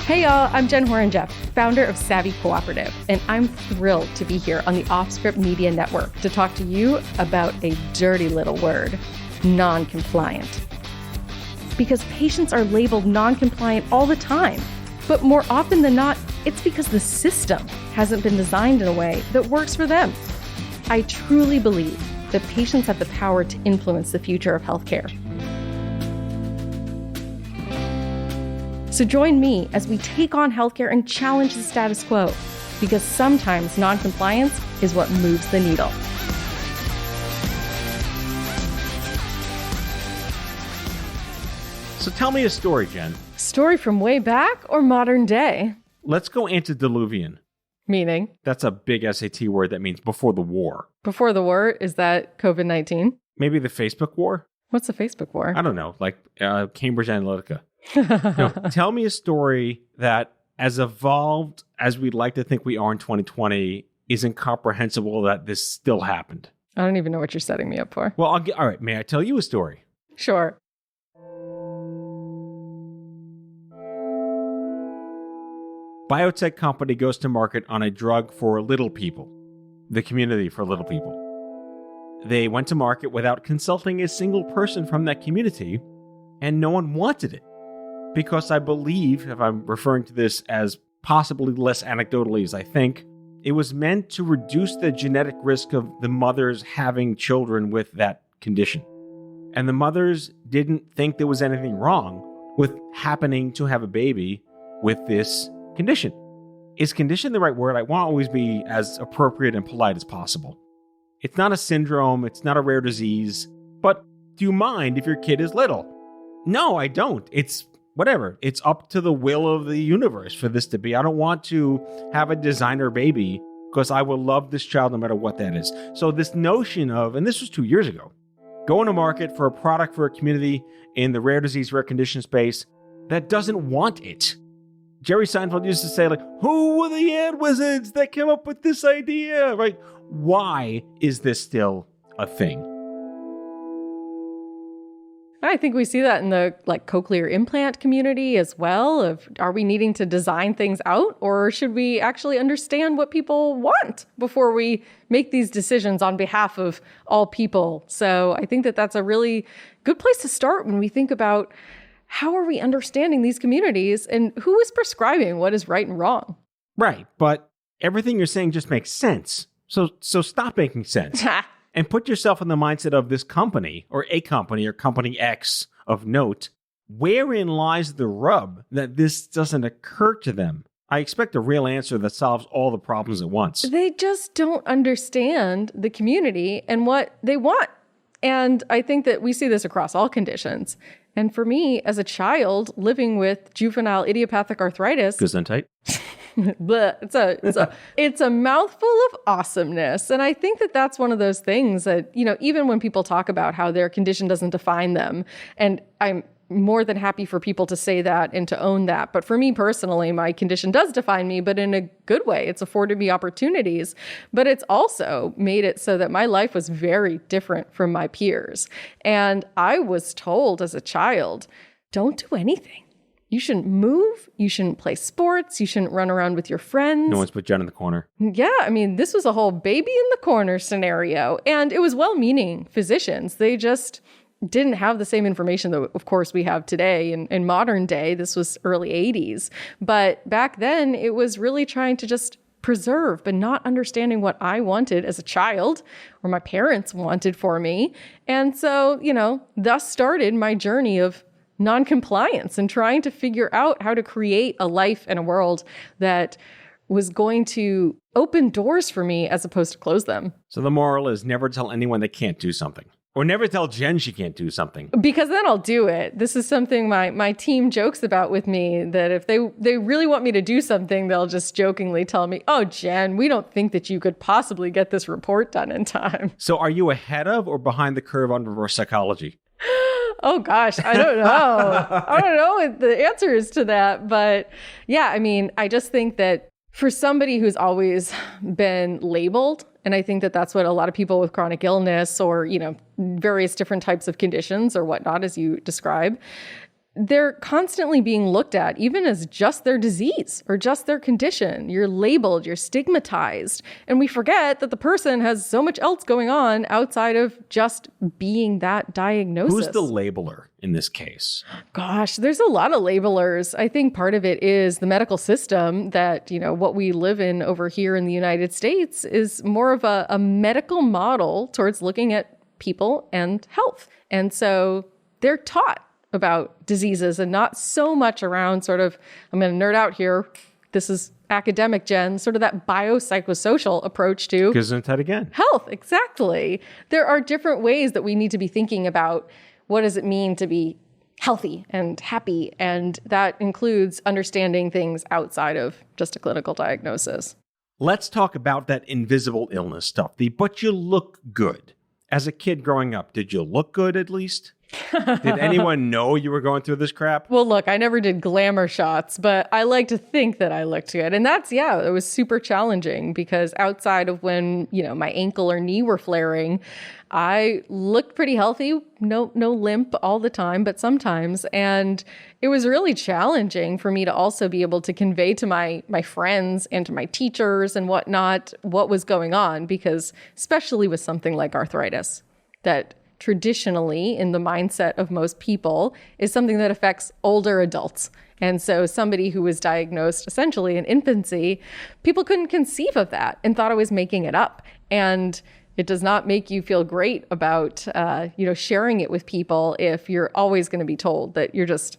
Hey y'all, I'm Jen Horonjeff, founder of Savvy Cooperative, and I'm thrilled to be here on the Offscript Media Network to talk to you about a dirty little word, non-compliant. Because patients are labeled non-compliant all the time, but more often than not, it's because the system hasn't been designed in a way that works for them. I truly believe that patients have the power to influence the future of healthcare. So join me as we take on healthcare and challenge the status quo, because sometimes non-compliance is what moves the needle. So tell me a story, Jen. Story from way back or modern day? Let's go antediluvian. Meaning? That's a big SAT word that means before the war. Before the war, is that COVID-19? Maybe the Facebook war? What's the Facebook war? I don't know, like Cambridge Analytica. No, tell me a story that, as evolved as we'd like to think we are in 2020, is incomprehensible that this still happened. I don't even know what you're setting me up for. Well, all right, may I tell you a story? Sure. Biotech company goes to market on a drug for little people, the community for little people. They went to market without consulting a single person from that community, and no one wanted it. Because I believe, if I'm referring to this as possibly less anecdotally as I think, it was meant to reduce the genetic risk of the mothers having children with that condition. And the mothers didn't think there was anything wrong with happening to have a baby with this condition. Is condition the right word? I want to always be as appropriate and polite as possible. It's not a syndrome, it's not a rare disease, but do you mind if your kid is little? No, I don't. It's whatever. It's up to the will of the universe for this to be. I don't want to have a designer baby because I will love this child no matter what that is. So this notion of, and this was 2 years ago, going to market for a product for a community in the rare disease, rare condition space that doesn't want it. Jerry Seinfeld used to say, like, who were the ad wizards that came up with this idea, right? Why is this still a thing? I think we see that in the cochlear implant community as well. Of, are we needing to design things out, or should we actually understand what people want before we make these decisions on behalf of all people? So I think that that's a really good place to start when we think about how are we understanding these communities and who is prescribing what is right and wrong. Right, but everything you're saying just makes sense. So stop making sense. And put yourself in the mindset of this company or company X of note. Wherein lies the rub that this doesn't occur to them? I expect a real answer that solves all the problems at once. They just don't understand the community and what they want. And I think that we see this across all conditions. And for me, as a child living with juvenile idiopathic arthritis, Gesundheit. It's a mouthful of awesomeness. And I think that that's one of those things that, even when people talk about how their condition doesn't define them, and I'm more than happy for people to say that and to own that. But for me personally, my condition does define me, but in a good way. It's afforded me opportunities, but it's also made it so that my life was very different from my peers. And I was told as a child, don't do anything. You shouldn't move. You shouldn't play sports. You shouldn't run around with your friends. No one's put Jen in the corner. Yeah, I mean, this was a whole baby in the corner scenario. And it was well-meaning physicians. They just didn't have the same information that, of course, we have today in modern day. This was early 80s. But back then, it was really trying to just preserve, but not understanding what I wanted as a child or my parents wanted for me. And so, thus started my journey of non-compliance and trying to figure out how to create a life and a world that was going to open doors for me as opposed to close them. So the moral is never tell anyone they can't do something. Or never tell Jen she can't do something. Because then I'll do it. This is something my team jokes about with me, that if they really want me to do something, they'll just jokingly tell me, oh, Jen, we don't think that you could possibly get this report done in time. So are you ahead of or behind the curve on reverse psychology? Oh, gosh, I don't know. I don't know what the answer is to that. But yeah, I mean, I just think that for somebody who's always been labeled, and I think that that's what a lot of people with chronic illness or, various different types of conditions or whatnot, as you describe, they're constantly being looked at, even as just their disease or just their condition. You're labeled, you're stigmatized. And we forget that the person has so much else going on outside of just being that diagnosis. Who's the labeler in this case? Gosh, there's a lot of labelers. I think part of it is the medical system that, what we live in over here in the United States is more of a medical model towards looking at people and health. And so they're taught about diseases and not so much around sort of, I'm going to nerd out here, this is academic Jen, sort of that biopsychosocial approach to Gesundheit again. Health, exactly. There are different ways that we need to be thinking about what does it mean to be healthy and happy, and that includes understanding things outside of just a clinical diagnosis. Let's talk about that invisible illness stuff, but you look good. As a kid growing up, did you look good at least? Did anyone know you were going through this crap? Well, look, I never did glamour shots, but I like to think that I looked good. And it was super challenging because outside of when, my ankle or knee were flaring, I looked pretty healthy, no limp all the time, but sometimes. And it was really challenging for me to also be able to convey to my friends and to my teachers and whatnot what was going on, because especially with something like arthritis, that traditionally in the mindset of most people is something that affects older adults. And so somebody who was diagnosed essentially in infancy, people couldn't conceive of that and thought I was making it up. And it does not make you feel great about, sharing it with people if you're always going to be told that you're just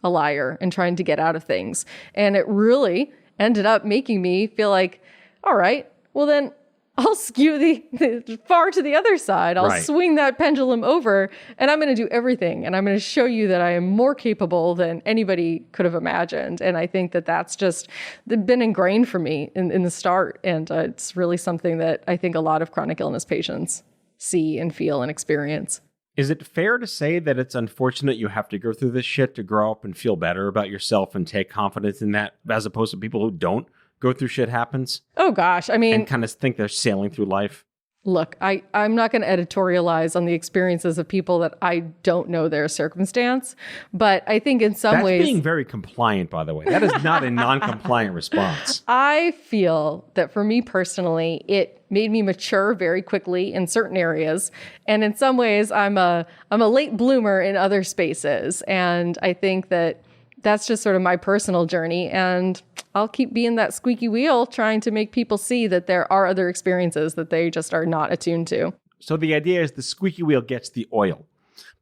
a liar and trying to get out of things. And it really ended up making me feel like, all right, well then I'll skew the far to the other side. I'll swing that pendulum over, and I'm going to do everything. And I'm going to show you that I am more capable than anybody could have imagined. And I think that that's just been ingrained for me in the start. And it's really something that I think a lot of chronic illness patients see and feel and experience. Is it fair to say that it's unfortunate you have to go through this shit to grow up and feel better about yourself and take confidence in that, as opposed to people who don't go through shit happens? Oh, gosh. I mean, and kind of think they're sailing through life? Look, I'm not going to editorialize on the experiences of people that I don't know their circumstance, but I think in some ways... That's being very compliant, by the way. That is not a non-compliant response. I feel that for me personally, it made me mature very quickly in certain areas. And in some ways, I'm a late bloomer in other spaces. And I think that that's just sort of my personal journey. And I'll keep being that squeaky wheel, trying to make people see that there are other experiences that they just are not attuned to. So the idea is the squeaky wheel gets the oil.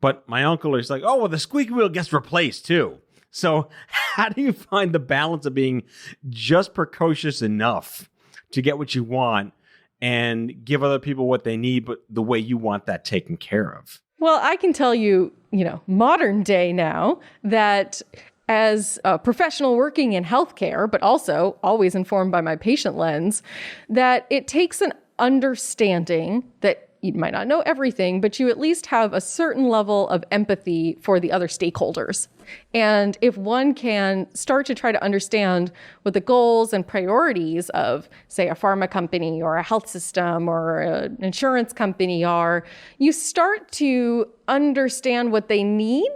But my uncle is like, oh, well, the squeaky wheel gets replaced too. So how do you find the balance of being just precocious enough to get what you want and give other people what they need, but the way you want that taken care of? Well, I can tell you, modern day now, that as a professional working in healthcare, but also always informed by my patient lens, that it takes an understanding that you might not know everything, but you at least have a certain level of empathy for the other stakeholders. And if one can start to try to understand what the goals and priorities of, say, a pharma company or a health system or an insurance company are, you start to understand what they need,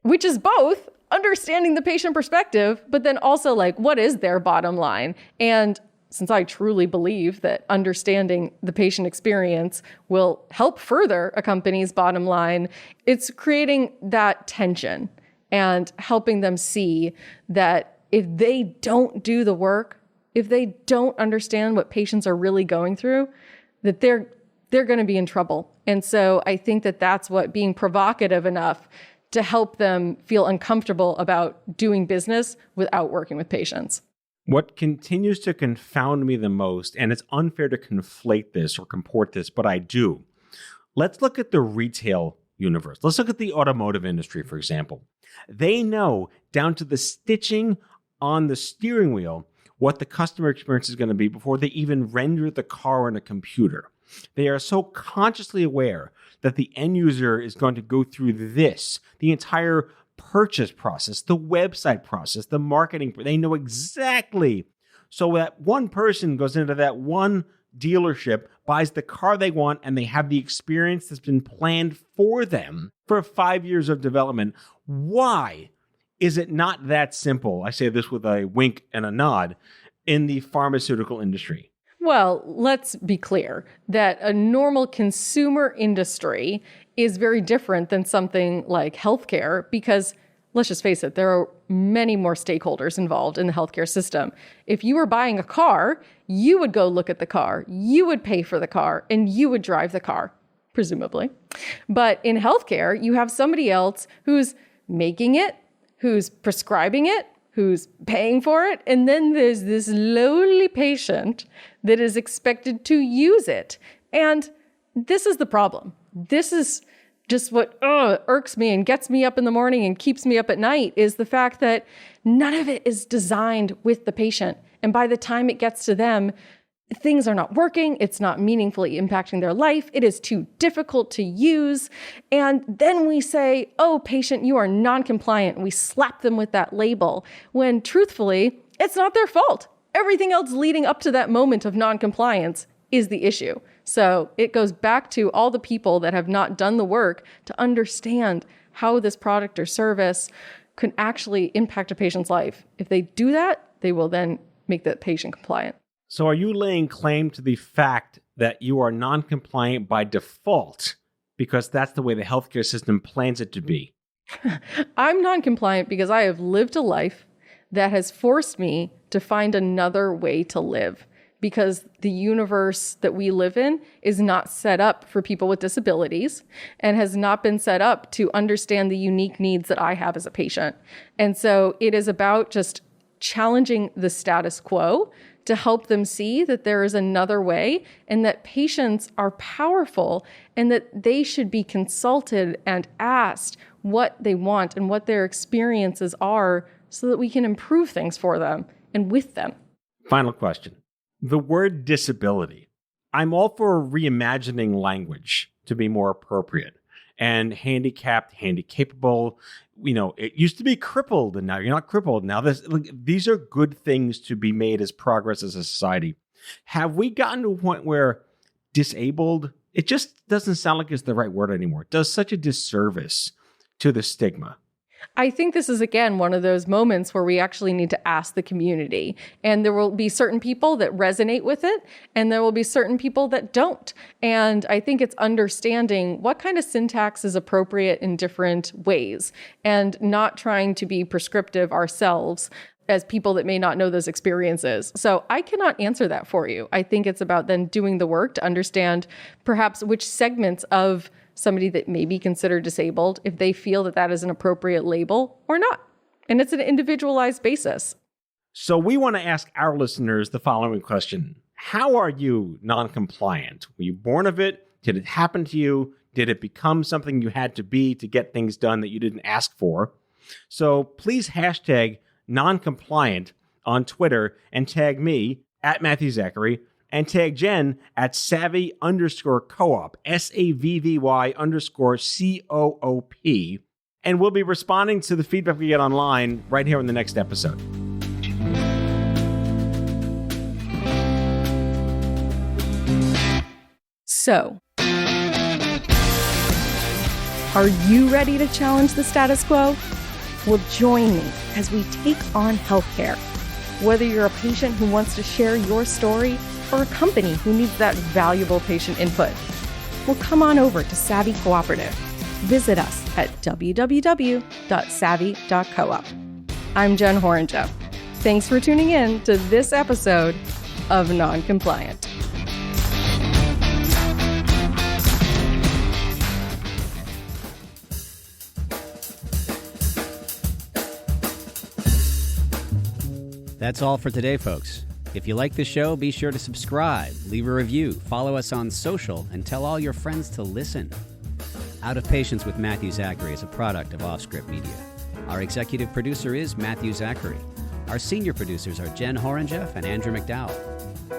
which is both understanding the patient perspective, but then also what is their bottom line? And since I truly believe that understanding the patient experience will help further a company's bottom line, it's creating that tension and helping them see that if they don't do the work, if they don't understand what patients are really going through, that they're going to be in trouble. And so I think that that's what being provocative enough to help them feel uncomfortable about doing business without working with patients. What continues to confound me the most, and it's unfair to conflate this or comport this, but I do. Let's look at the retail universe. Let's look at the automotive industry, for example. They know down to the stitching on the steering wheel what the customer experience is going to be before they even render the car on a computer. They are so consciously aware that the end user is going to go through this, the entire purchase process, the website process, the marketing. They know exactly. So that one person goes into that one dealership, buys the car they want, and they have the experience that's been planned for them for 5 years of development. Why is it not that simple? I say this with a wink and a nod in the pharmaceutical industry. Well, let's be clear that a normal consumer industry is very different than something like healthcare because, let's just face it, there are many more stakeholders involved in the healthcare system. If you were buying a car, you would go look at the car, you would pay for the car, and you would drive the car, presumably. But in healthcare, you have somebody else who's making it, who's prescribing it, who's paying for it, and then there's this lowly patient that is expected to use it. And this is the problem. This is just what irks me and gets me up in the morning and keeps me up at night, is the fact that none of it is designed with the patient. And by the time it gets to them, things are not working. It's not meaningfully impacting their life. It is too difficult to use. And then we say, oh, patient, you are non-compliant. We slap them with that label when truthfully, it's not their fault. Everything else leading up to that moment of non-compliance is the issue. So it goes back to all the people that have not done the work to understand how this product or service can actually impact a patient's life. If they do that, they will then make the patient compliant. So are you laying claim to the fact that you are non-compliant by default because that's the way the healthcare system plans it to be? I'm non-compliant because I have lived a life that has forced me to find another way to live, because the universe that we live in is not set up for people with disabilities and has not been set up to understand the unique needs that I have as a patient. And so it is about just challenging the status quo to help them see that there is another way and that patients are powerful and that they should be consulted and asked what they want and what their experiences are so that we can improve things for them and with them. Final question. The word disability. I'm all for reimagining language to be more appropriate. And handicapped, handicapable, it used to be crippled and now you're not crippled. Now these are good things to be made as progress as a society. Have we gotten to a point where disabled, it just doesn't sound like it's the right word anymore. It does such a disservice to the stigma. I think this is, again, one of those moments where we actually need to ask the community. And there will be certain people that resonate with it, and there will be certain people that don't. And I think it's understanding what kind of syntax is appropriate in different ways and not trying to be prescriptive ourselves as people that may not know those experiences. So I cannot answer that for you. I think it's about then doing the work to understand perhaps which segments of somebody that may be considered disabled, if they feel that that is an appropriate label or not. And it's an individualized basis. So we want to ask our listeners the following question. How are you non-compliant? Were you born of it? Did it happen to you? Did it become something you had to be to get things done that you didn't ask for? So please hashtag non-compliant on Twitter and tag me at Matthew Zachary and tag Jen at savvy_coop, SAVVY_COOP. And we'll be responding to the feedback we get online right here in the next episode. So, are you ready to challenge the status quo? Well, join me as we take on healthcare. Whether you're a patient who wants to share your story or a company who needs that valuable patient input, well, come on over to Savvy Cooperative. Visit us at www.savvy.coop. I'm Jen Horonjeff. Thanks for tuning in to this episode of Noncompliant. That's all for today, folks. If you like the show, be sure to subscribe, leave a review, follow us on social, and tell all your friends to listen. Out of Patience with Matthew Zachary is a product of Offscript Media. Our executive producer is Matthew Zachary. Our senior producers are Jen Horonjeff and Andrew McDowell.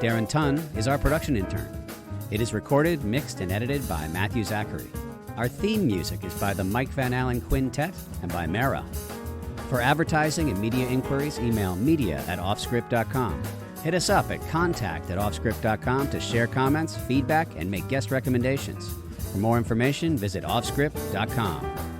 Darren Tunn is our production intern. It is recorded, mixed, and edited by Matthew Zachary. Our theme music is by the Mike Van Allen Quintet and by Mara. For advertising and media inquiries, email media@offscript.com. Hit us up at contact@offscript.com to share comments, feedback, and make guest recommendations. For more information, visit offscript.com.